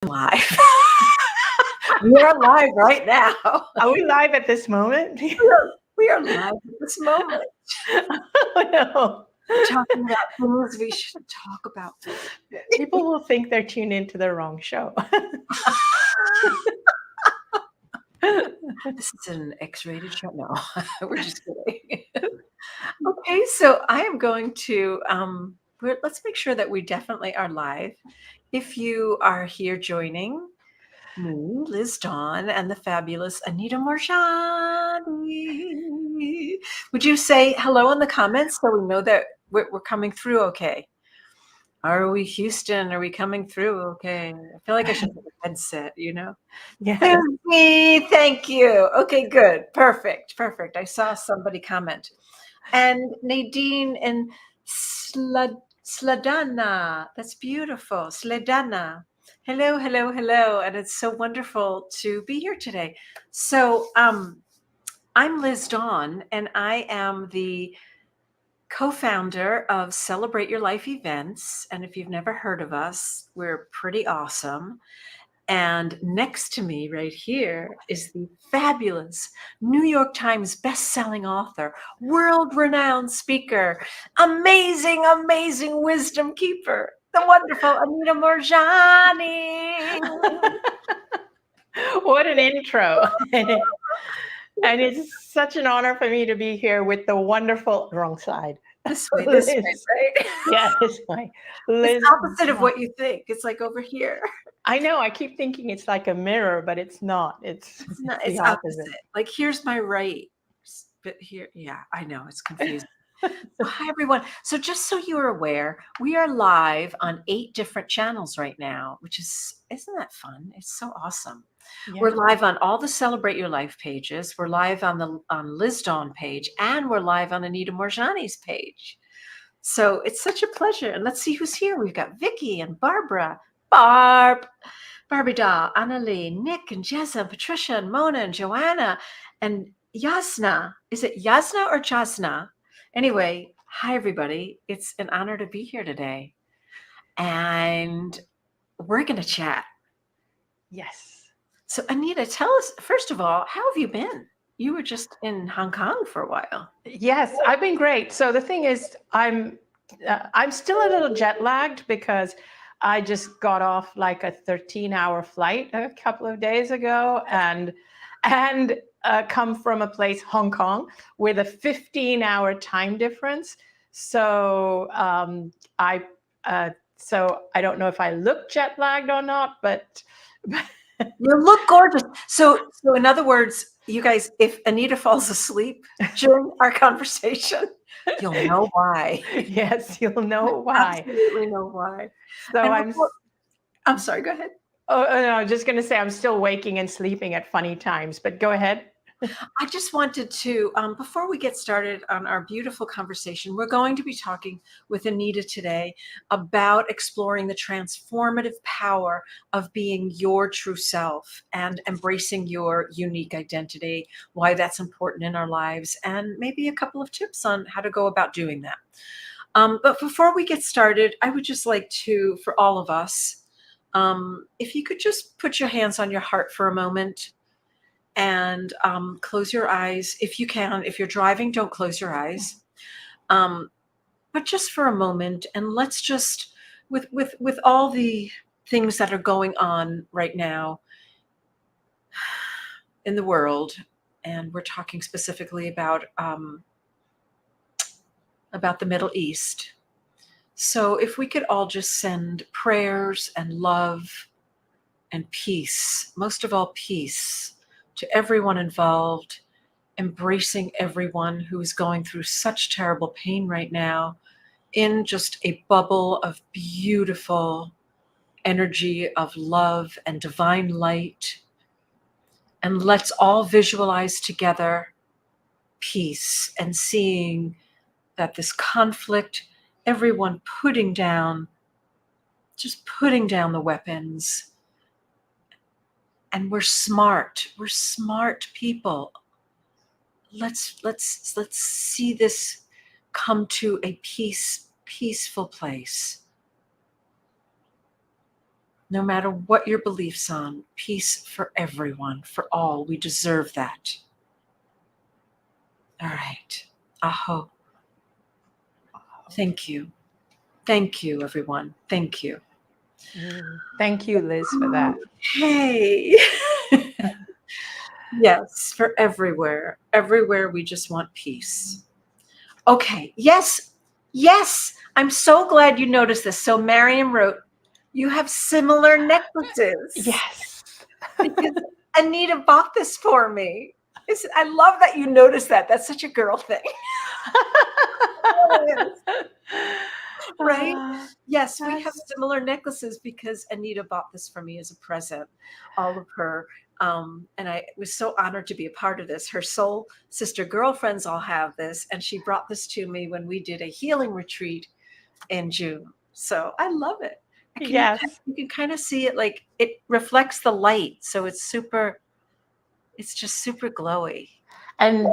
Live. We are live right now. Are we live at this moment? We are live at this moment. Oh, no. Talking about things we should talk about. People will think they're tuned into the wrong show. This is an X-rated show. No, we're just kidding. Okay, so I am going to, let's make sure that we definitely are live. If you are here joining me, Liz Dawn, and the fabulous Anita Morjani, would you say hello in the comments so we know that we're coming through okay? Are we Houston? Are we coming through okay? I feel like I should have a headset, Yes. Thank you. Okay, good. Perfect. I saw somebody comment. And Nadine and Sladana. That's beautiful. Sladana. Hello. And it's so wonderful to be here today. So I'm Liz Dawn, and I am the co-founder of Celebrate Your Life events. And if you've never heard of us, we're pretty awesome. And next to me right here is the fabulous New York Times best-selling author, world-renowned speaker, amazing wisdom keeper, the wonderful Anita Morjani. What an intro. And it's such an honor for me to be here with the wonderful wrong side. This way, right? Yeah, this way. Liz. It's opposite of what you think. It's like over here. I know. I keep thinking it's like a mirror, but it's not. It's not. the It's opposite. Like here's my right, but here, yeah, I know it's confusing. So, hi everyone. So just so you're aware, we are live on 8 different channels right now, which isn't that fun? It's so awesome. Yeah. We're live on all the Celebrate Your Life pages. We're live on Liz Dawn page, and we're live on Anita Morjani's page. So it's such a pleasure. And let's see who's here. We've got Vicky and Barbara, Barbie Doll, Annalie, Nick and Jessa, and Patricia and Mona and Joanna and Yasna. Is it Yasna or Jasna? Anyway, hi everybody. It's an honor to be here today. And we're going to chat. Yes. So Anita, tell us, first of all, how have you been? You were just in Hong Kong for a while. Yes, I've been great. So the thing is, I'm still a little jet lagged because I just got off like a 13-hour flight a couple of days ago, and come from a place, Hong Kong, with a 15-hour time difference. So I don't know if I look jet lagged or not, but you look gorgeous. So in other words, you guys, if Anita falls asleep during our conversation, you'll know why. Yes, you'll know why. Absolutely know why. So I'm sorry, go ahead. Oh, no, I was just going to say I'm still waking and sleeping at funny times, but go ahead. I just wanted to, before we get started on our beautiful conversation, we're going to be talking with Anita today about exploring the transformative power of being your true self and embracing your unique identity, why that's important in our lives, and maybe a couple of tips on how to go about doing that. But before we get started, I would just like to, for all of us, if you could just put your hands on your heart for a moment and close your eyes if you can. If you're driving, don't close your eyes. But just for a moment, and let's just, with all the things that are going on right now in the world, and we're talking specifically about the Middle East. So if we could all just send prayers and love and peace, most of all peace, to everyone involved, embracing everyone who is going through such terrible pain right now in just a bubble of beautiful energy of love and divine light. And let's all visualize together peace and seeing that this conflict, everyone just putting down the weapons. And we're smart people. Let's see this come to a peaceful place. No matter what your beliefs on, peace for everyone, for all. We deserve that. All right. Aho. Thank you. Thank you, everyone. Thank you. Thank you, Liz, for that. Hey. Yes, for everywhere. Everywhere we just want peace. Okay. Yes. Yes. I'm so glad you noticed this. So Mariam wrote, you have similar necklaces. Yes. Because Anita bought this for me. I love that you noticed that. That's such a girl thing. Right? Yes, we have similar necklaces because Anita bought this for me as a present. All of her, and I was so honored to be a part of this. Her soul sister girlfriends all have this, and she brought this to me when we did a healing retreat in June. So I love it. Yes. You can kind of see it, like it reflects the light, so it's just super glowy. And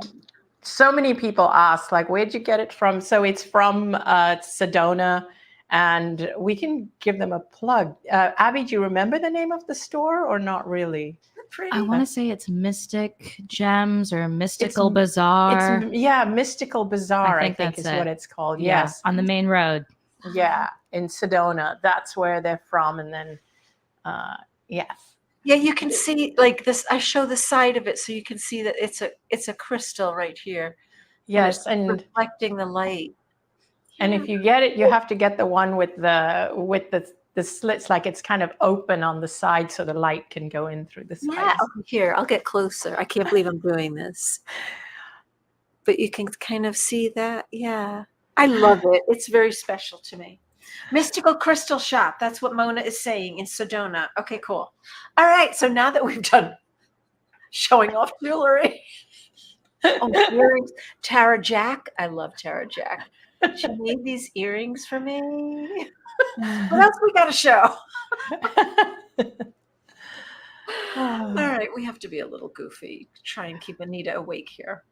so many people ask, like, where'd you get it from? So it's from Sedona, and we can give them a plug. Abby, do you remember the name of the store or not really? Pretty. I want to say it's Mystic Gems or Mystical Bazaar. Mystical Bazaar, I think is what it's called. Yeah, yes. on the main road. Yeah, in Sedona. That's where they're from. And then, yes. Yeah, you can see like this. I show the side of it so you can see that it's a crystal right here. Yes, and reflecting the light. And if you get it, you have to get the one with the slits, like it's kind of open on the side so the light can go in through the sides. Yeah, here, I'll get closer. I can't believe I'm doing this. But you can kind of see that. Yeah. I love it. It's very special to me. Mystical Crystal Shop. That's what Mona is saying in Sedona. Okay, cool. All right. So now that we've done showing off jewelry. Earrings. Tara Jack. I love Tara Jack. She made these earrings for me. What else we got to show? All right. We have to be a little goofy to try and keep Anita awake here.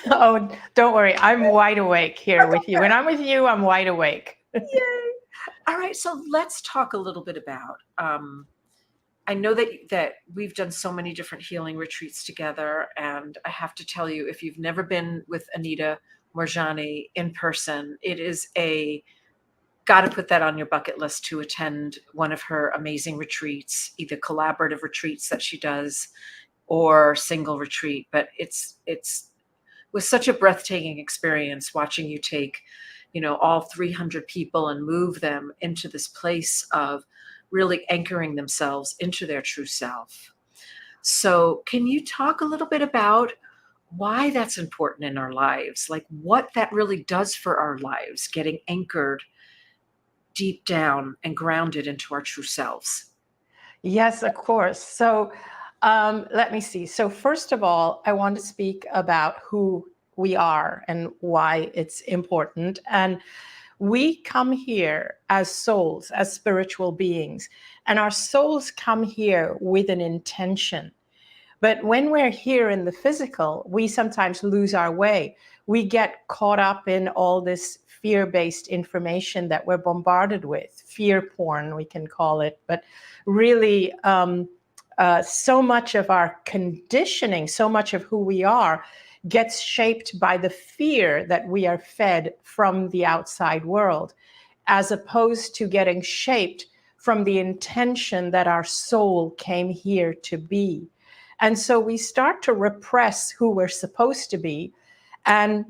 Oh, don't worry. I'm wide awake here with you. When I'm with you, I'm wide awake. Yay. All right. So let's talk a little bit about, I know that we've done so many different healing retreats together. And I have to tell you, if you've never been with Anita Morjani in person, it is got to put that on your bucket list to attend one of her amazing retreats, either collaborative retreats that she does or single retreat. But it's was such a breathtaking experience watching you take, all 300 people and move them into this place of really anchoring themselves into their true self. So can you talk a little bit about why that's important in our lives, like what that really does for our lives, getting anchored deep down and grounded into our true selves? Yes, of course. So let me see. So first of all, I want to speak about who we are and why it's important. And we come here as souls, as spiritual beings, and our souls come here with an intention. But when we're here in the physical, we sometimes lose our way. We get caught up in all this fear-based information that we're bombarded with, fear porn, we can call it. But really, so much of our conditioning, so much of who we are, gets shaped by the fear that we are fed from the outside world, as opposed to getting shaped from the intention that our soul came here to be. And so we start to repress who we're supposed to be, and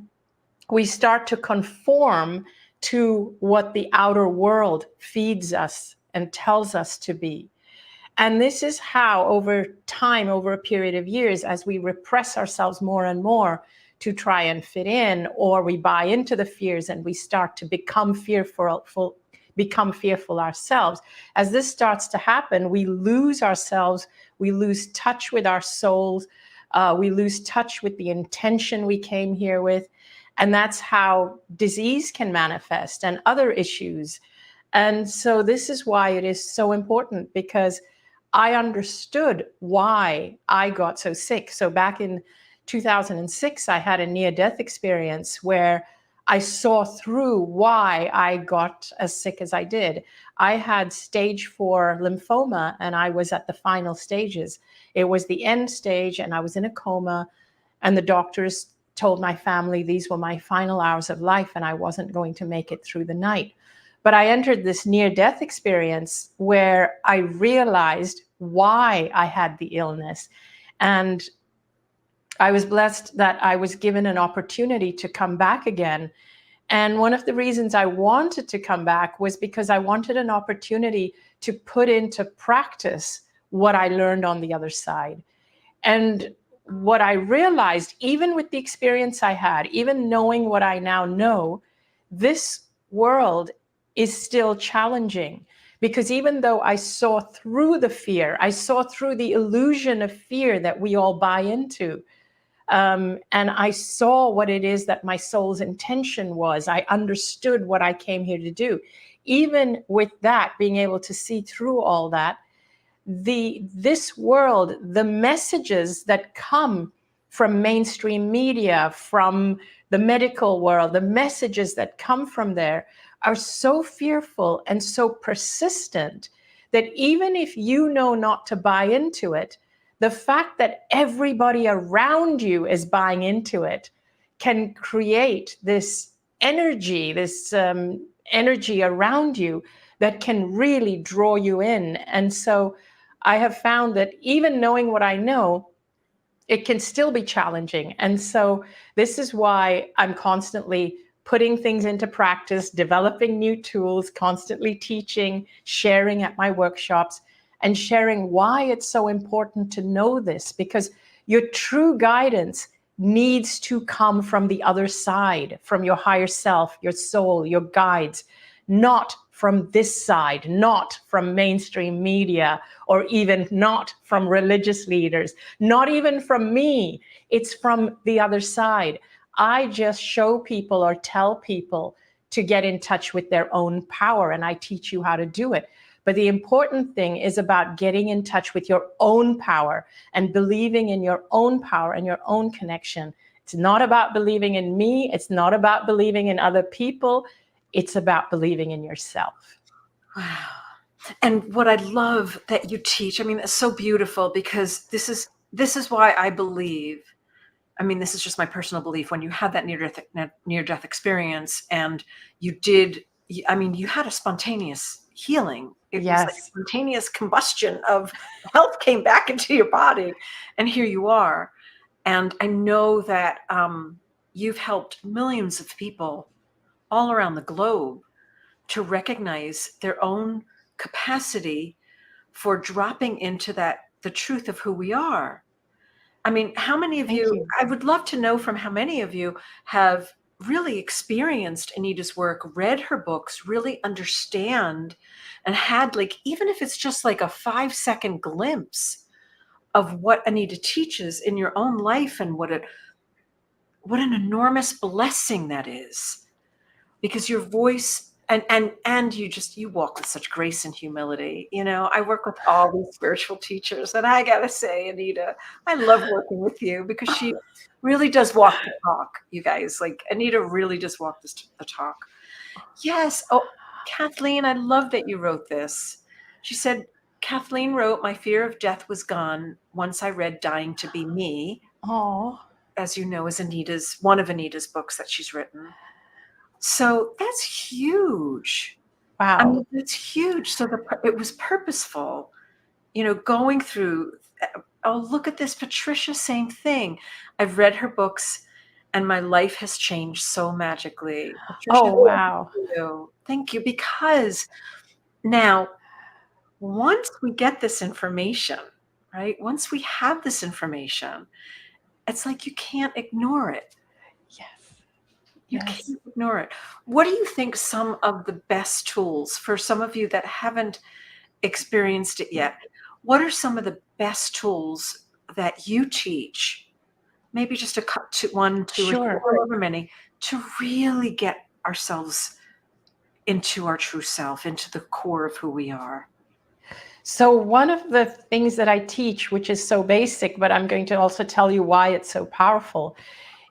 we start to conform to what the outer world feeds us and tells us to be. And this is how, over time, over a period of years, as we repress ourselves more and more to try and fit in, or we buy into the fears and we start to become fearful ourselves. As this starts to happen, we lose ourselves, we lose touch with our souls, we lose touch with the intention we came here with. And that's how disease can manifest and other issues. And so this is why it is so important, because I understood why I got so sick. So back in 2006, I had a near-death experience where I saw through why I got as sick as I did. I had stage 4 lymphoma, and I was at the final stages. It was the end stage, and I was in a coma, and the doctors told my family these were my final hours of life, and I wasn't going to make it through the night. But I entered this near-death experience where I realized why I had the illness. And I was blessed that I was given an opportunity to come back again. And one of the reasons I wanted to come back was because I wanted an opportunity to put into practice what I learned on the other side. And what I realized, even with the experience I had, even knowing what I now know, this world is still challenging. Because even though I saw through the fear, I saw through the illusion of fear that we all buy into, and I saw what it is that my soul's intention was. I understood what I came here to do. Even with that, being able to see through all that, this world, the messages that come from mainstream media, from the medical world, the messages that come from there are so fearful and so persistent that even if you know not to buy into it, the fact that everybody around you is buying into it can create this energy, energy around you that can really draw you in. And so I have found that even knowing what I know, it can still be challenging. And so this is why I'm constantly putting things into practice, developing new tools, constantly teaching, sharing at my workshops, and sharing why it's so important to know this, because your true guidance needs to come from the other side, from your higher self, your soul, your guides, not from this side, not from mainstream media, or even not from religious leaders, not even from me. It's from the other side. I just show people or tell people to get in touch with their own power, and I teach you how to do it. But the important thing is about getting in touch with your own power and believing in your own power and your own connection. It's not about believing in me. It's not about believing in other people. It's about believing in yourself. Wow. And what I love that you teach, I mean, it's so beautiful, because this is why I believe, I mean, this is just my personal belief, when you had that near-death experience and you did, I mean, you had a spontaneous healing. It was like a Yes. spontaneous combustion of health came back into your body, and here you are. And I know that you've helped millions of people all around the globe to recognize their own capacity for dropping into the truth of who we are. I mean, how many of Thank you, you. I would love to know from how many of you have really experienced Anita's work, read her books, really understand, and had, like, even if it's just like a 5-second glimpse of what Anita teaches in your own life, and what an enormous blessing that is. Because your voice, and you walk with such grace and humility. I work with all these spiritual teachers, and I gotta say, Anita, I love working with you, because she really does walk the talk, you guys. Like, Anita really does walk the talk. Yes. Oh, Kathleen, I love that you wrote this. She said, Kathleen wrote, "My fear of death was gone once I read Dying to Be Me." Oh, As you know, is one of Anita's books that she's written. So that's huge. I wow. mean, that's huge. So it was purposeful, going through. Oh, look at this, Patricia, same thing. I've read her books, and my life has changed so magically. Patricia, Oh, wow. thank you. Because now, once we get this information, right? Once we have this information, it's like you can't ignore it. Yes. You Yes. can't ignore it. What do you think some of the best tools, for some of you that haven't experienced it yet, what are some of the best tools that you teach? Maybe just one, two, or three, Sure. however many, to really get ourselves into our true self, into the core of who we are. So one of the things that I teach, which is so basic, but I'm going to also tell you why it's so powerful,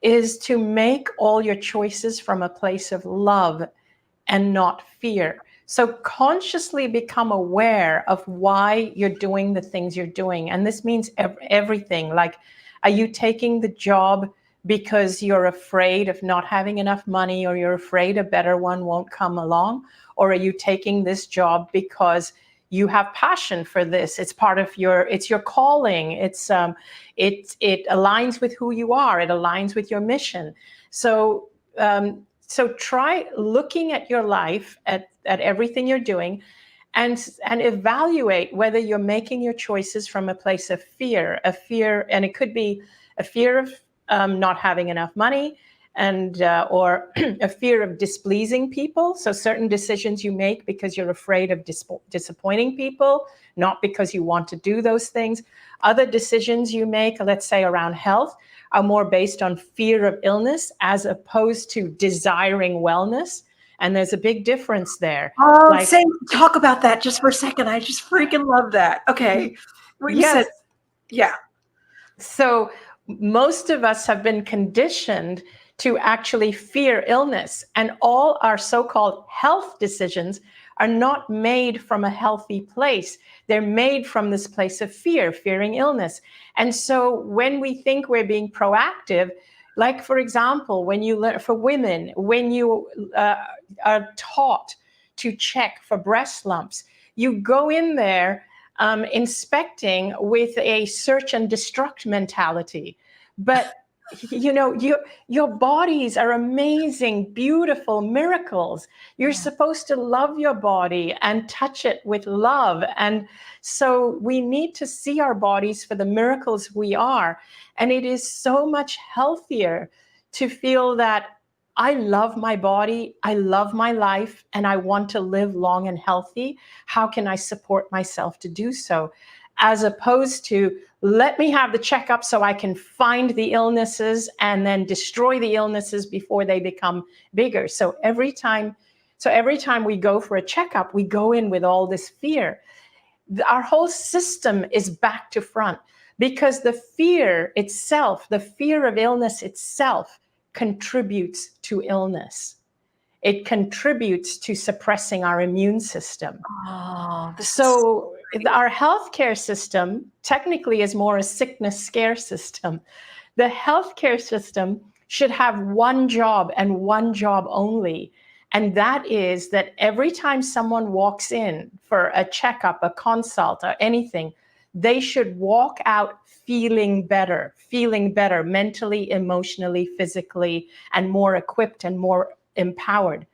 is to make all your choices from a place of love and not fear. So consciously become aware of why you're doing the things you're doing. And this means everything. Like, are you taking the job because you're afraid of not having enough money, or you're afraid a better one won't come along? Or are you taking this job because you have passion for this? It's part of it's your calling. It aligns with who you are. It aligns with your mission. So try looking at your life, at everything you're doing, and evaluate whether you're making your choices from a place of fear, and it could be a fear of not having enough money, and or a fear of displeasing people. So certain decisions you make because you're afraid of disappointing people, not because you want to do those things. Other decisions you make, let's say around health, are more based on fear of illness as opposed to desiring wellness. And there's a big difference there. Oh, talk about that just for a second. I just freaking love that. Okay. What you said. Yeah. So most of us have been conditioned to actually fear illness, and all our so-called health decisions are not made from a healthy place. They're made from this place of fearing illness. And so when we think we're being proactive, like, for example, when you learn, for women, when you are taught to check for breast lumps, you go in there inspecting with a search and destruct mentality. But your bodies are amazing, beautiful miracles. You're supposed to love your body and touch it with love. And so we need to see our bodies for the miracles we are. And it is so much healthier to feel that I love my body, I love my life, and I want to live long and healthy. How can I support myself to do so? As opposed to, let me have the checkup so I can find the illnesses and then destroy the illnesses before they become bigger. So every time we go for a checkup, we go in with all this fear. Our whole system is back to front, because the fear itself, the fear of illness itself, contributes to illness. It contributes to suppressing our immune system. So our healthcare system technically is more a sickness scare system. The healthcare system should have one job and one job only. And that is that every time someone walks in for a checkup, a consult, or anything, they should walk out feeling better mentally, emotionally, physically, and more equipped and more empowered.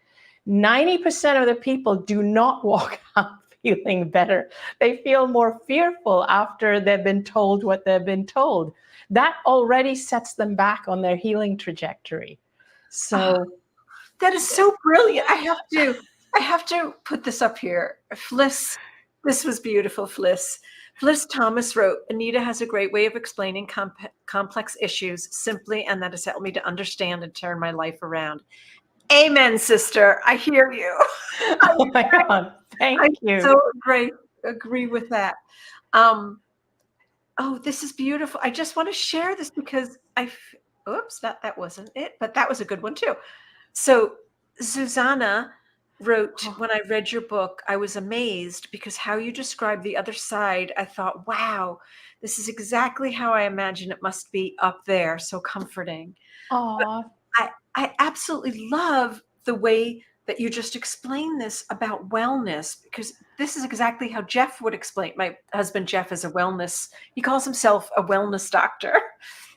90% of the people do not walk out feeling better. They feel more fearful after they've been told what they've been told. That already sets them back on their healing trajectory. So that is so brilliant. I have to put this up here. Fliss, this was beautiful, Fliss. Fliss Thomas wrote, Anita has a great way of explaining complex issues simply, and that has helped me to understand and turn my life around. Amen, sister. I hear you. Oh my God. Thank you. So great. Agree with that. Oh, this is beautiful. I just want to share this because oops, that wasn't it, but that was a good one too. So Susanna wrote, when I read your book, I was amazed because how you described the other side, I thought, wow, this is exactly how I imagine it must be up there. So comforting. I absolutely love the way that you just explained this about wellness, because this is exactly how Jeff would explain. My husband, Jeff, is he calls himself a wellness doctor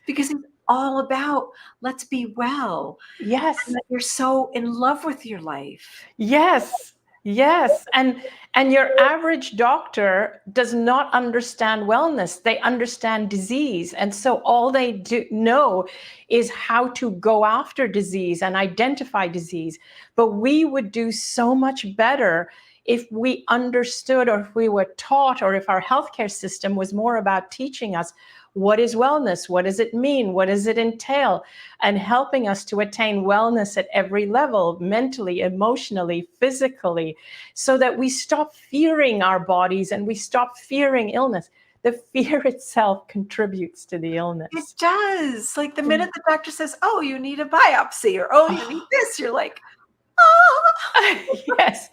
because he's all about let's be well. Yes. And that you're so in love with your life. Yes. Yes. And your average doctor does not understand wellness. They understand disease. And so all they know is how to go after disease and identify disease. But we would do so much better if we understood, or if we were taught, or if our healthcare system was more about teaching us what is wellness, what does it mean, what does it entail, and helping us to attain wellness at every level, mentally, emotionally, physically, so that we stop fearing our bodies and we stop fearing illness. the fear itself contributes to the illness. It does. Like the minute the doctor says, oh, you need a biopsy, or oh, you need this, you're like, oh. Yes,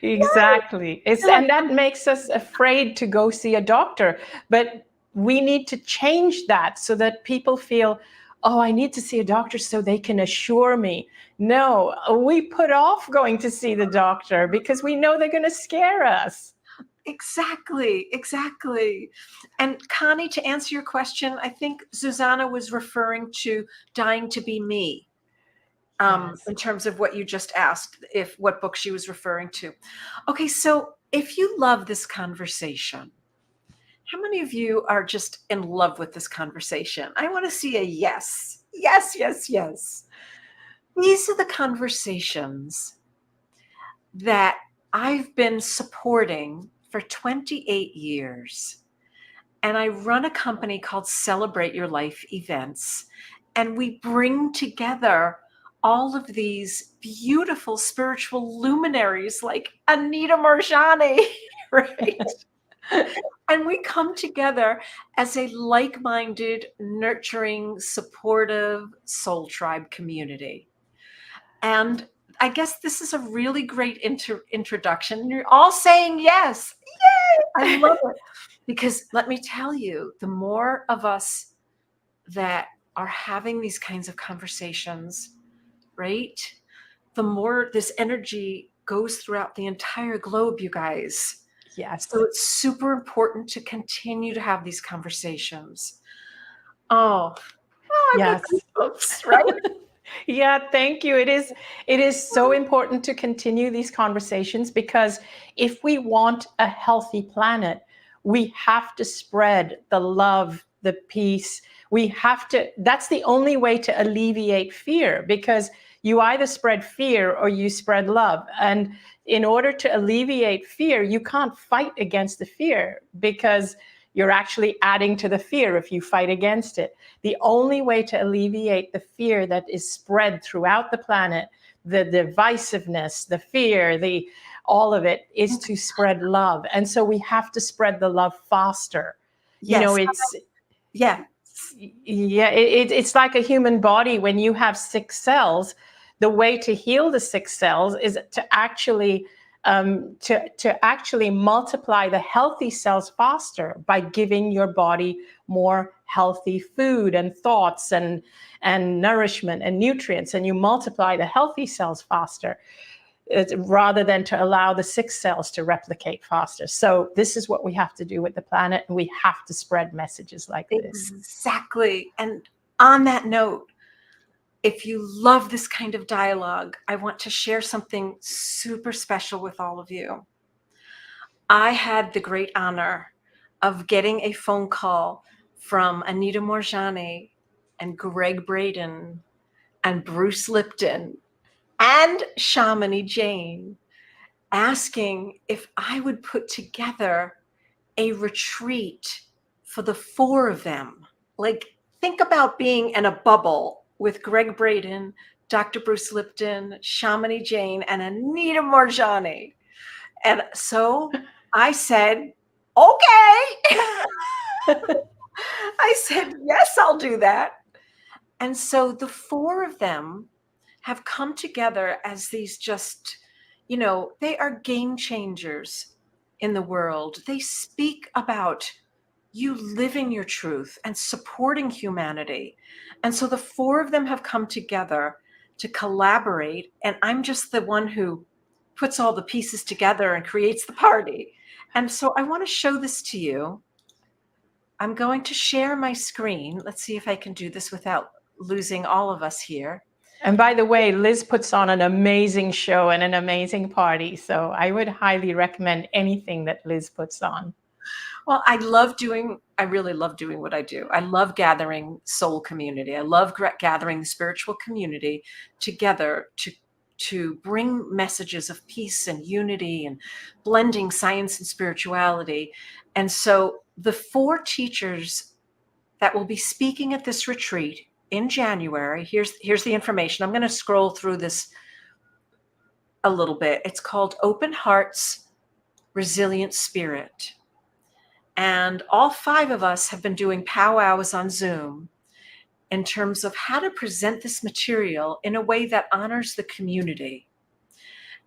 exactly. And that makes us afraid to go see a doctor. But we need to change that so that people feel, oh, I need to see a doctor so they can assure me. No, we put off going to see the doctor because we know they're going to scare us. Exactly, exactly. And Connie, to answer your question, I think Susanna was referring to Dying to Be Me. Yes. In terms of what you just asked, what book she was referring to. Okay, so if you love this conversation, how many of you are just in love with this conversation? I want to see a yes. Yes, yes, yes. These are the conversations that I've been supporting for 28 years. And I run a company called Celebrate Your Life Events. And we bring together all of these beautiful spiritual luminaries like Anita Marjani, right? And we come together as a like-minded, nurturing, supportive soul tribe community. And I guess this is a really great introduction. You're all saying yes. Yay! I love it. Because let me tell you, the more of us that are having these kinds of conversations, right? The more this energy goes throughout the entire globe, you guys. Yes. So it's super important to continue to have these conversations. Oh, I've got Yes. goosebumps, right? Yeah, thank you. It is so important to continue these conversations because if we want a healthy planet, we have to spread the love, the peace. That's the only way to alleviate fear, because you either spread fear or you spread love. And in order to alleviate fear, you can't fight against the fear because you're actually adding to the fear if you fight against it. The only way to alleviate the fear that is spread throughout the planet, the divisiveness, the fear, all of it, is to spread love. And so we have to spread the love faster. Yes. You know, it's like a human body. When you have 6 cells, the way to heal the 6 cells is to actually multiply the healthy cells faster by giving your body more healthy food and thoughts and nourishment and nutrients, and you multiply the healthy cells faster rather than to allow the 6 cells to replicate faster. So this is what we have to do with the planet, and we have to spread messages like this. Exactly. And on that note, if you love this kind of dialogue, I want to share something super special with all of you. I had the great honor of getting a phone call from Anita Marjani and Greg Braden and Bruce Lipton and Shamini Jane asking if I would put together a retreat for the 4 of them. Like, think about being in a bubble with Greg Braden, Dr. Bruce Lipton, Shamini Jane, and Anita Marjani. And so I said, okay. I said, yes, I'll do that. And so the 4 of them have come together as these just, they are game changers in the world. They speak about you living your truth and supporting humanity. And so the 4 of them have come together to collaborate. And I'm just the one who puts all the pieces together and creates the party. And so I want to show this to you. I'm going to share my screen. Let's see if I can do this without losing all of us here. And by the way, Liz puts on an amazing show and an amazing party. So I would highly recommend anything that Liz puts on. Well, I really love doing what I do. I love gathering soul community. I love gathering the spiritual community together to bring messages of peace and unity and blending science and spirituality. And so the 4 teachers that will be speaking at this retreat in January, here's the information. I'm going to scroll through this a little bit. It's called Open Hearts, Resilient Spirit. And all 5 of us have been doing powwows on Zoom in terms of how to present this material in a way that honors the community.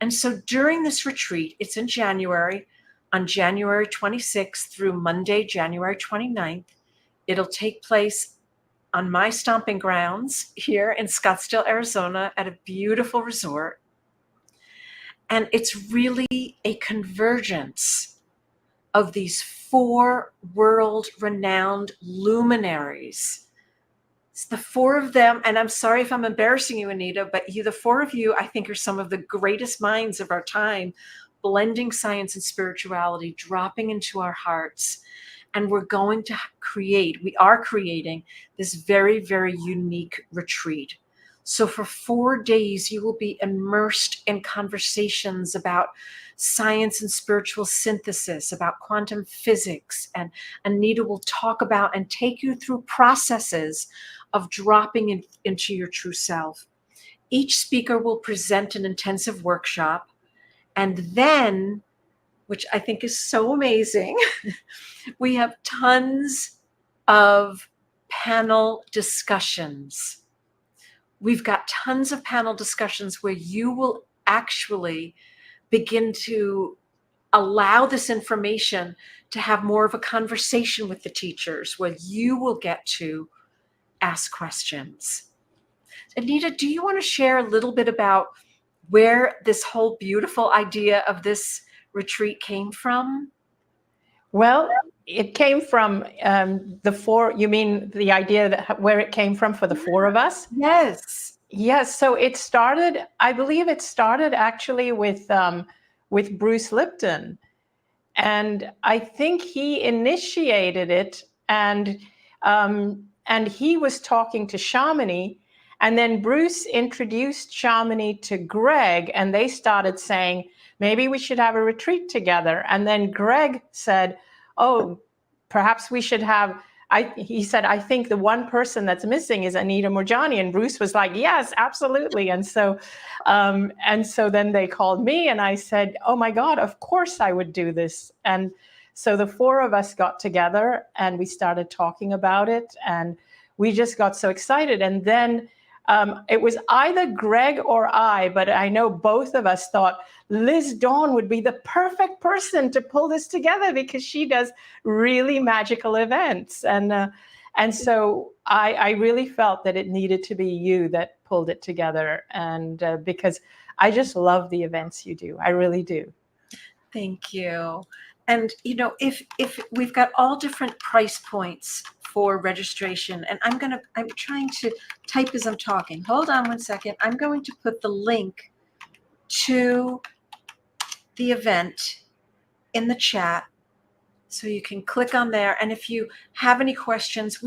And so during this retreat, it's in January, on January 26th through Monday, January 29th. It'll take place on my stomping grounds here in Scottsdale, Arizona, at a beautiful resort. And it's really a convergence of these 4 world-renowned luminaries. It's the 4 of them, and I'm sorry if I'm embarrassing you, Anita, but the 4 of you, I think, are some of the greatest minds of our time, blending science and spirituality, dropping into our hearts. And we are creating this very, very unique retreat. So for 4 days, you will be immersed in conversations about science and spiritual synthesis, about quantum physics. And Anita will talk about and take you through processes of dropping into your true self. Each speaker will present an intensive workshop. And then, which I think is so amazing, we have tons of panel discussions. We've got tons of panel discussions where you will actually begin to allow this information to have more of a conversation with the teachers, where you will get to ask questions. Anita, do you want to share a little bit about where this whole beautiful idea of this retreat came from? Well, it came from the 4, you mean the idea that where it came from for the 4 of us? Yes. Yes. So it started, I believe it started actually with Bruce Lipton. And I think he initiated it, and he was talking to Chamonix, and then Bruce introduced Chamonix to Greg, and they started saying, maybe we should have a retreat together. And then Greg said, oh, perhaps we should have, he said, I think the one person that's missing is Anita Moorjani. And Bruce was like, yes, absolutely. And so then they called me, and I said, oh my God, of course I would do this. And so the 4 of us got together and we started talking about it, and we just got so excited. And then it was either Greg or I, but I know both of us thought Liz Dawn would be the perfect person to pull this together, because she does really magical events. And so I really felt that it needed to be you that pulled it together. And because I just love the events you do. I really do. Thank you. And, if we've got all different price points for registration, and I'm trying to type as I'm talking. Hold on one second. I'm going to put the link to the event in the chat so you can click on there. And if you have any questions,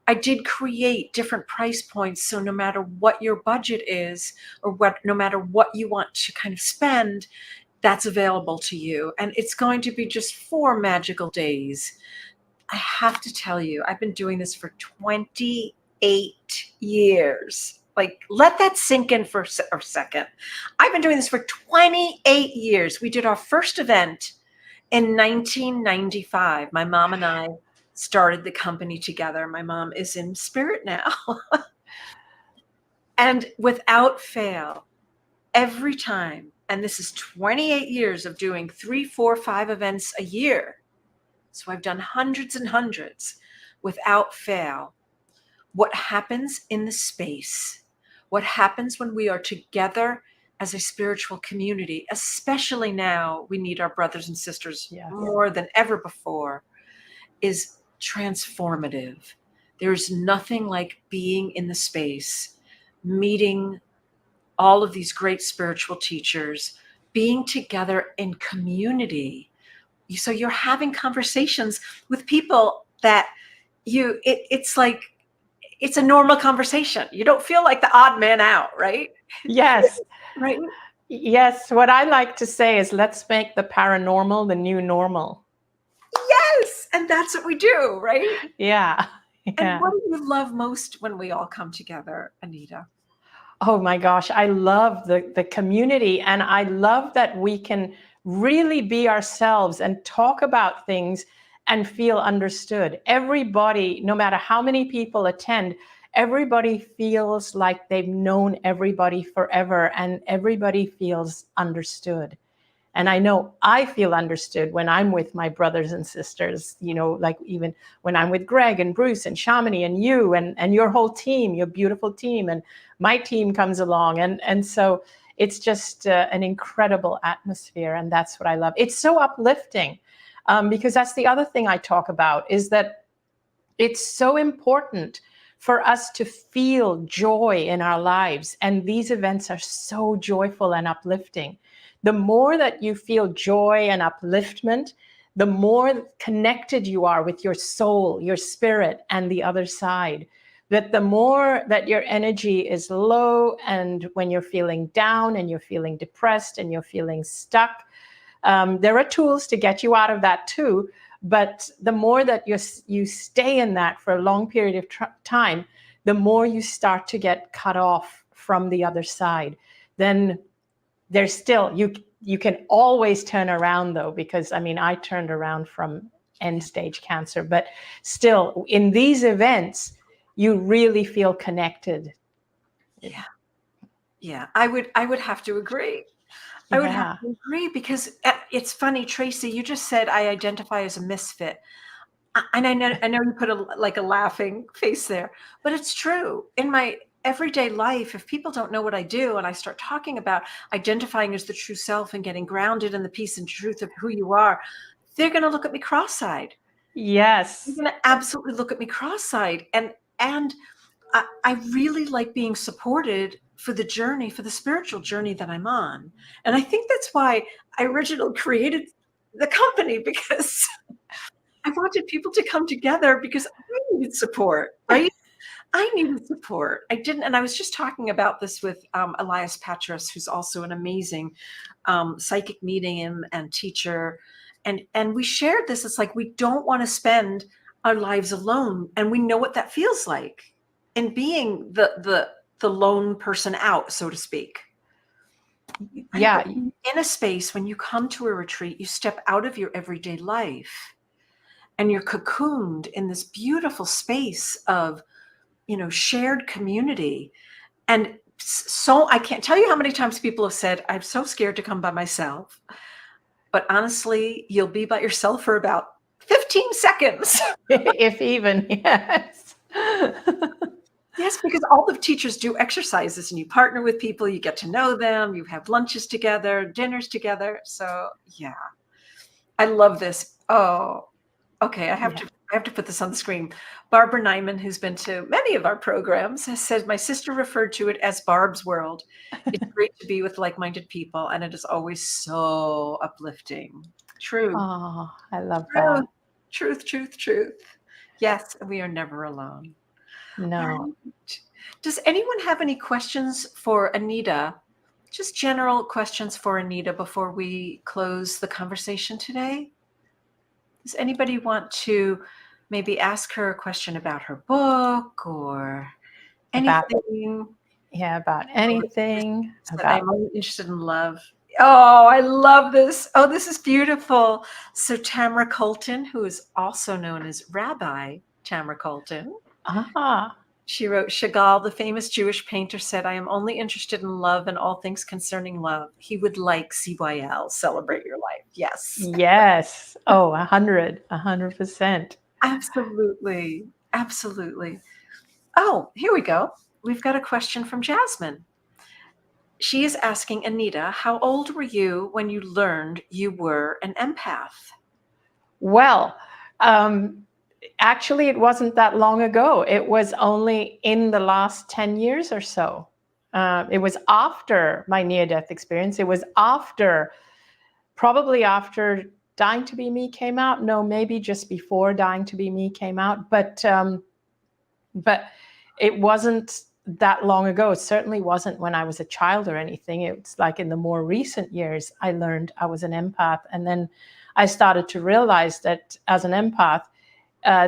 I did create different price points. So no matter what your budget is, or no matter what you want to kind of spend, that's available to you. And it's going to be just 4 magical days. I have to tell you, I've been doing this for 28 years. Like, let that sink in for a second. I've been doing this for 28 years. We did our first event in 1995. My mom and I started the company together. My mom is in spirit now. And without fail, every time, and this is 28 years of doing 3, 4, 5 events a year. So I've done hundreds and hundreds. Without fail, what happens in the space, what happens when we are together as a spiritual community, especially now we need our brothers and sisters more than ever before, is transformative. There's nothing like being in the space, meeting all of these great spiritual teachers, being together in community. So you're having conversations with people that it's like, it's a normal conversation. You don't feel like the odd man out, right? Yes. Right. Yes. What I like to say is, let's make the paranormal the new normal. Yes. And that's what we do, right? Yeah. And what do you love most when we all come together, Anita? Oh my gosh, I love the community, and I love that we can really be ourselves and talk about things and feel understood. Everybody, no matter how many people attend, everybody feels like they've known everybody forever, and everybody feels understood. And I know I feel understood when I'm with my brothers and sisters, like even when I'm with Greg and Bruce and Shamini and you and your whole team, your beautiful team, and my team comes along. And so it's just an incredible atmosphere. And that's what I love. It's so uplifting, because that's the other thing I talk about, is that it's so important for us to feel joy in our lives. And these events are so joyful and uplifting. The more that you feel joy and upliftment, the more connected you are with your soul, your spirit, and the other side. That the more that your energy is low, and when you're feeling down and you're feeling depressed and you're feeling stuck, there are tools to get you out of that too. But the more that you stay in that for a long period of time, the more you start to get cut off from the other side. Then there's still, you can always turn around though, because I turned around from end stage cancer, but still in these events, you really feel connected. Yeah. I would have to agree. I would have to agree, because it's funny, Tracy, you just said I identify as a misfit. And I know you put a laughing face there, but it's true. In my everyday life, if people don't know what I do and I start talking about identifying as the true self and getting grounded in the peace and truth of who you are, they're going to look at me cross-eyed. Yes. They're going to absolutely look at me cross-eyed. And I really like being supported for the journey, for the spiritual journey that I'm on. And I think that's why I originally created the company, because I wanted people to come together, because I needed support, right? I needed support. I didn't, and I was just talking about this with Elias Patras, who's also an amazing psychic medium and teacher. And we shared this. It's like, we don't want to spend our lives alone. And we know what that feels like, in being the lone person out, so to speak. Yeah. In a space, when you come to a retreat, you step out of your everyday life and you're cocooned in this beautiful space of, shared community. And so I can't tell you how many times people have said, I'm so scared to come by myself. But honestly, you'll be by yourself for about 15 seconds. If even, yes. Yes, because all the teachers do exercises, and you partner with people, you get to know them, you have lunches together, dinners together. So yeah, I love this. Oh, okay. I have to put this on the screen. Barbara Nyman, who's been to many of our programs, has said, my sister referred to it as Barb's world. It's great to be with like-minded people, and it is always so uplifting. True. Oh, I love that. Truth, truth, truth. Yes, we are never alone. No. Does anyone have any questions for Anita? Just general questions for Anita before we close the conversation today? Does anybody want to maybe ask her a question about her book or anything? About anything. I'm only interested in love. Oh, I love this. Oh, this is beautiful. So Tamara Colton, who is also known as Rabbi Tamara Colton. She wrote, Chagall, the famous Jewish painter, said, I am only interested in love and all things concerning love. He would like CYL, celebrate your life. Yes. Yes. Oh, 100%. Absolutely. Absolutely. Oh, here we go. We've got a question from Jasmine. She is asking, Anita, how old were you when you learned you were an empath? Well, actually, it wasn't that long ago. It was only in the last 10 years or so. It was after my near-death experience. It was probably after Dying to Be Me came out. No, maybe just before Dying to Be Me came out. But it wasn't that long ago. It certainly wasn't when I was a child or anything. It's like in the more recent years, I learned I was an empath. And then I started to realize that as an empath,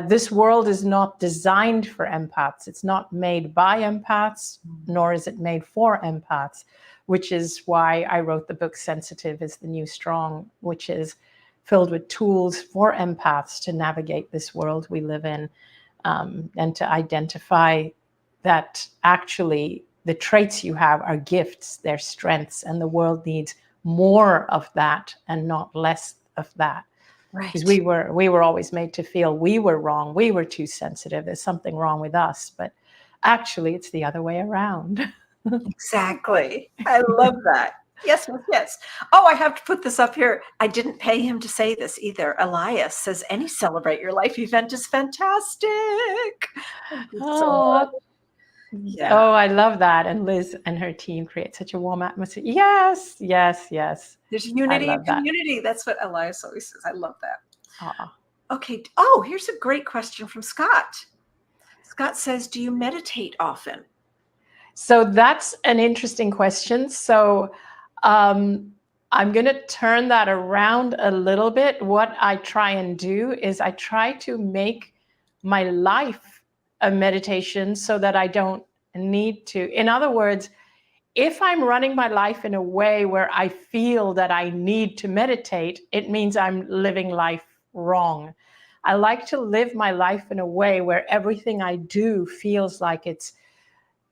this world is not designed for empaths. It's not made by empaths, nor is it made for empaths, which is why I wrote the book Sensitive is the New Strong, which is filled with tools for empaths to navigate this world we live in, and to identify that actually the traits you have are gifts, they're strengths, and the world needs more of that and not less of that. Right. Because we were always made to feel we were wrong, we were too sensitive, there's something wrong with us, but actually it's the other way around. Exactly. I love that. Yes, yes, yes. Oh, I have to put this up here. I didn't pay him to say this either. Elias says any Celebrate Your Life event is fantastic. Oh, Yeah. oh, I love that. And Liz and her team create such a warm atmosphere. Yes, yes, yes. There's unity love and that. community. That's what Elias always says. I love that. Aw. Okay. Oh, here's a great question from Scott. Scott says, do you meditate often? So that's an interesting question. So I'm going to turn that around a little bit. What I try and do is I try to make my life a meditation so that I don't need to. In other words, if I'm running my life in a way where I feel that I need to meditate, it means I'm living life wrong. I like to live my life in a way where everything I do feels like it's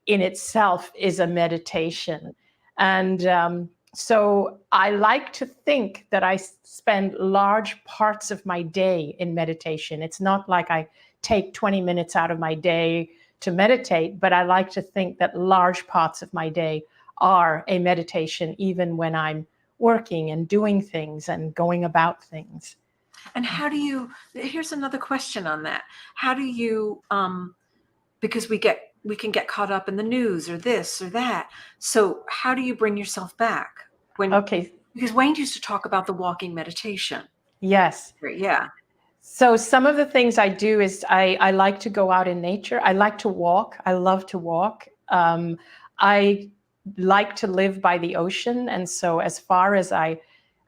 in itself is a meditation. And so I like to think that I spend large parts of my day in meditation. It's not like I take 20 minutes out of my day to meditate, but I like to think that large parts of my day are a meditation, even when I'm working and doing things and going about things. And how do you, here's another question on that. How do you, because we can get caught up in the news or this or that. So how do you bring yourself back? Okay. Because Wayne used to talk about the walking meditation. Yes. Yeah. So some of the things I do is I like to go out in nature. I like to walk. I love to walk. I like to live by the ocean. And so as far as I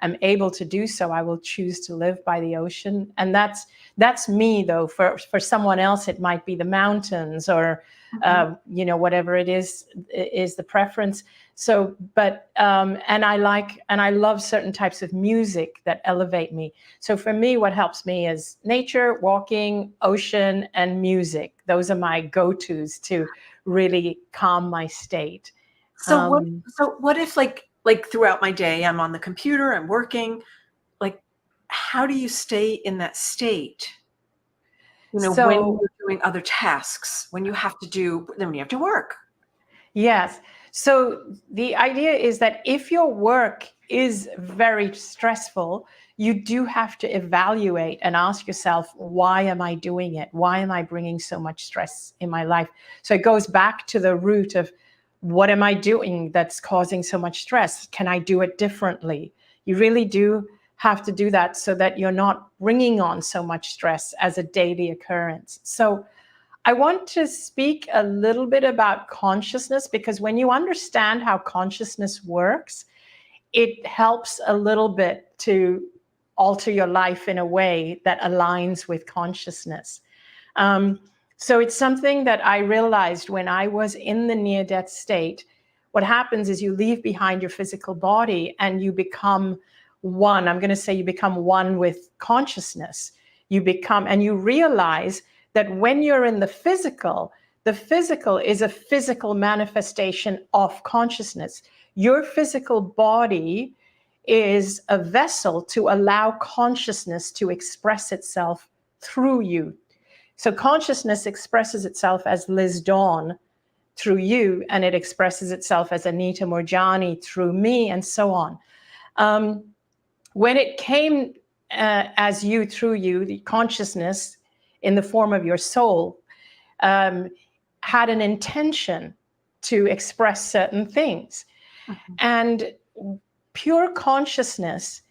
am able to do so, I will choose to live by the ocean. And that's me, though. For someone else, it might be the mountains or, whatever it is the preference. So, but, and I love certain types of music that elevate me. So for me, what helps me is nature, walking, ocean, and music. Those are my go-tos to really calm my state. So what if like throughout my day, I'm on the computer, I'm working, like, how do you stay in that state? When you're doing other tasks, when you have to work. Yes. So the idea is that if your work is very stressful, you do have to evaluate and ask yourself, why am I doing it? Why am I bringing so much stress in my life? So it goes back to the root of, what am I doing that's causing so much stress? Can I do it differently? You really do have to do that so that you're not bringing on so much stress as a daily occurrence. So I want to speak a little bit about consciousness, because when you understand how consciousness works, it helps a little bit to alter your life in a way that aligns with consciousness. So it's something that I realized when I was in the near-death state. What happens is you leave behind your physical body and you become one. I'm going to say you become one with consciousness. And you realize that when you're in the physical is a physical manifestation of consciousness. Your physical body is a vessel to allow consciousness to express itself through you. So consciousness expresses itself as Liz Dawn through you, and it expresses itself as Anita Morjani through me, and so on. When it came as you, through you, the consciousness in the form of your soul had an intention to express certain things. And pure consciousness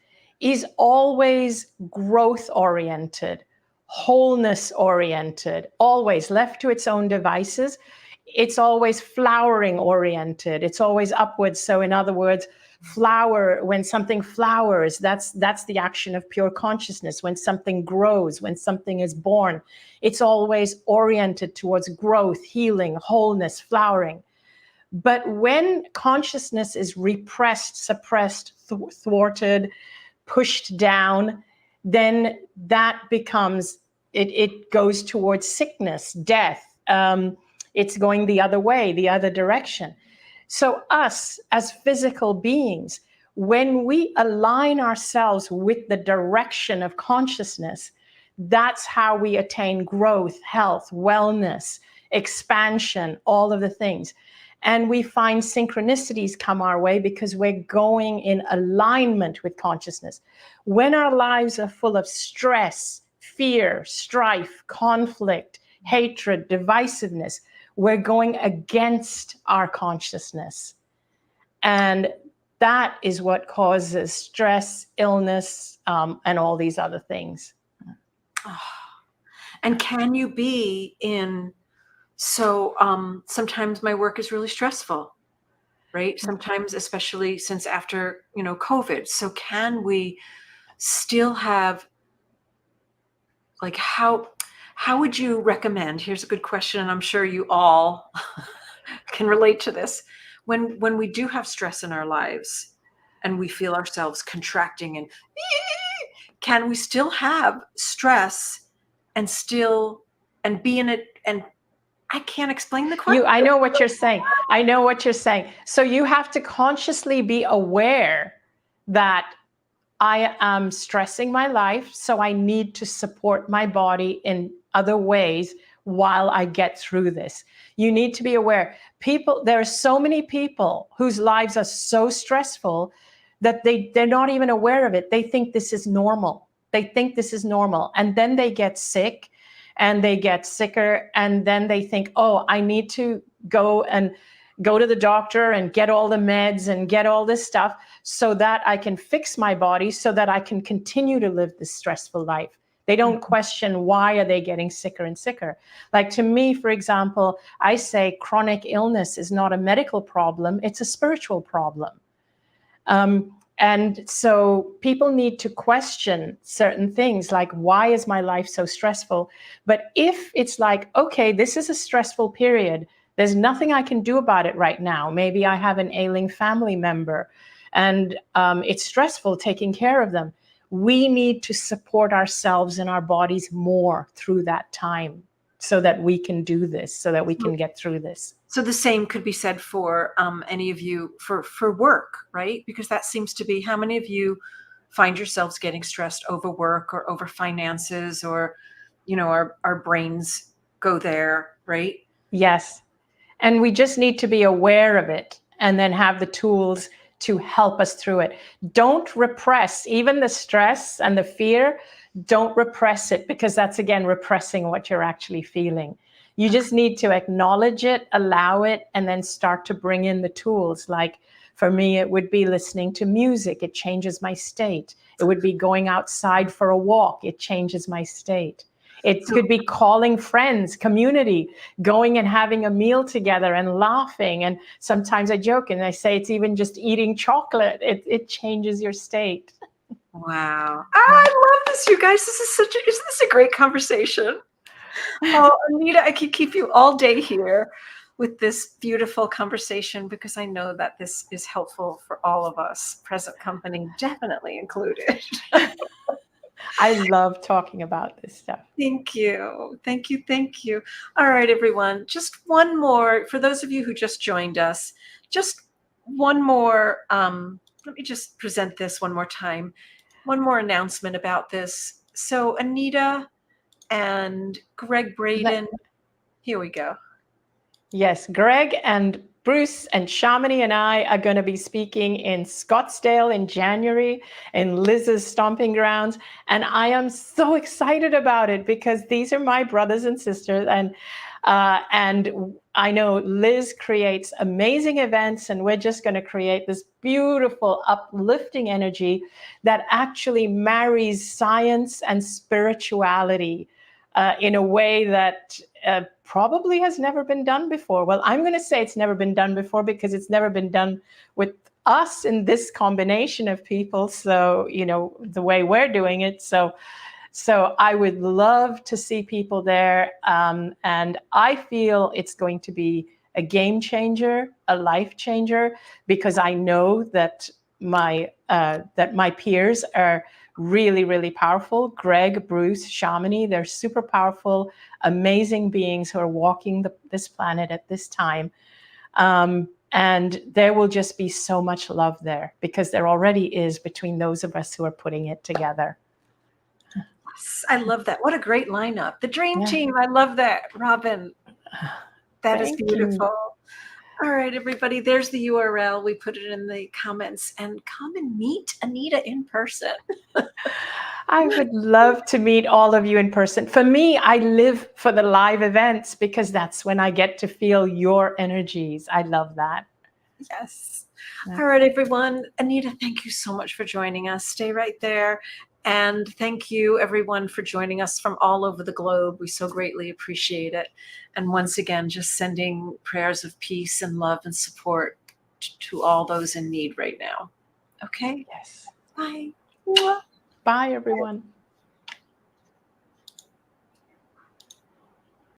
is always growth-oriented, wholeness-oriented, always left to its own devices. It's always flowering-oriented. It's always upwards. So in other words, when something flowers, that's the action of pure consciousness. When something grows, when something is born, it's always oriented towards growth, healing, wholeness, flowering. But when consciousness is repressed, suppressed, thwarted, pushed down, then that becomes, it goes towards sickness, death. It's going the other way, the other direction. So us as physical beings, when we align ourselves with the direction of consciousness, that's how we attain growth, health, wellness, expansion, all of the things. And we find synchronicities come our way because we're going in alignment with consciousness. When our lives are full of stress, fear, strife, conflict, hatred, divisiveness, we're going against our consciousness. And that is what causes stress, illness, and all these other things. Oh. And can you be in, so sometimes my work is really stressful, right? Sometimes, especially since after, COVID. So can we still have, like, how would you recommend? Here's a good question, and I'm sure you all can relate to this. When we do have stress in our lives and we feel ourselves contracting, and can we still have stress and be in it? And I can't explain the question. I know what you're saying. I know what you're saying. So you have to consciously be aware that I am stressing my life, so I need to support my body in other ways while I get through this. You need to be aware. There are so many people whose lives are so stressful that they're not even aware of it. They think this is normal. And then they get sick and they get sicker. And then they think, oh, I need to go to the doctor and get all the meds and get all this stuff so that I can fix my body so that I can continue to live this stressful life. They don't question why are they getting sicker and sicker. Like, to me, for example, I say chronic illness is not a medical problem, it's a spiritual problem. And so people need to question certain things like, why is my life so stressful? But if it's like, okay, this is a stressful period, there's nothing I can do about it right now. Maybe I have an ailing family member and it's stressful taking care of them. We need to support ourselves and our bodies more through that time so that we can do this, so that we can get through this. So the same could be said for any of you for work, right? Because that seems to be, how many of you find yourselves getting stressed over work or over finances, or, our brains go there, right? Yes. And we just need to be aware of it and then have the tools to help us through it. Don't repress even the stress and the fear. Don't repress it, because that's, again, repressing what you're actually feeling. You just need to acknowledge it, allow it, and then start to bring in the tools. Like, for me, it would be listening to music. It changes my state. It would be going outside for a walk. It changes my state. It could be calling friends, community, going and having a meal together and laughing. And sometimes I joke and I say it's even just eating chocolate. It changes your state. Wow. I love this, you guys. Isn't this a great conversation? Oh, Anita, I could keep you all day here with this beautiful conversation, because I know that this is helpful for all of us, present company definitely included. I love talking about this stuff. Thank you. Thank you. Thank you. All right, everyone. Just one more, for those of you who just joined us, just one more. Let me just present this one more time. One more announcement about this. So Anita and Greg Braden, here we go. Yes, Greg and Bruce and Shamini and I are going to be speaking in Scottsdale in January, in Liz's stomping grounds. And I am so excited about it because these are my brothers and sisters. And I know Liz creates amazing events, and we're just going to create this beautiful, uplifting energy that actually marries science and spirituality in a way that probably has never been done before. Well, I'm going to say it's never been done before because it's never been done with us in this combination of people. So, the way we're doing it. So I would love to see people there. And I feel it's going to be a game changer, a life changer, because I know that my peers are really, really powerful. Greg, Bruce, Shamini, they're super powerful, amazing beings who are walking this planet at this time. And there will just be so much love there, because there already is between those of us who are putting it together. Yes, I love that. What a great lineup. The dream Yeah. team. I love that, Robin. That is Thank you. beautiful. All right, everybody, there's the URL. We put it in the comments, and come and meet Anita in person. I would love to meet all of you in person. For me, I live for the live events, because that's when I get to feel your energies. I love that. Yes. Yeah. All right, everyone. Anita, thank you so much for joining us. Stay right there. And thank you, everyone, for joining us from all over the globe. We so greatly appreciate it. And once again, just sending prayers of peace and love and support to all those in need right now. Okay? Yes. Bye. Bye, everyone.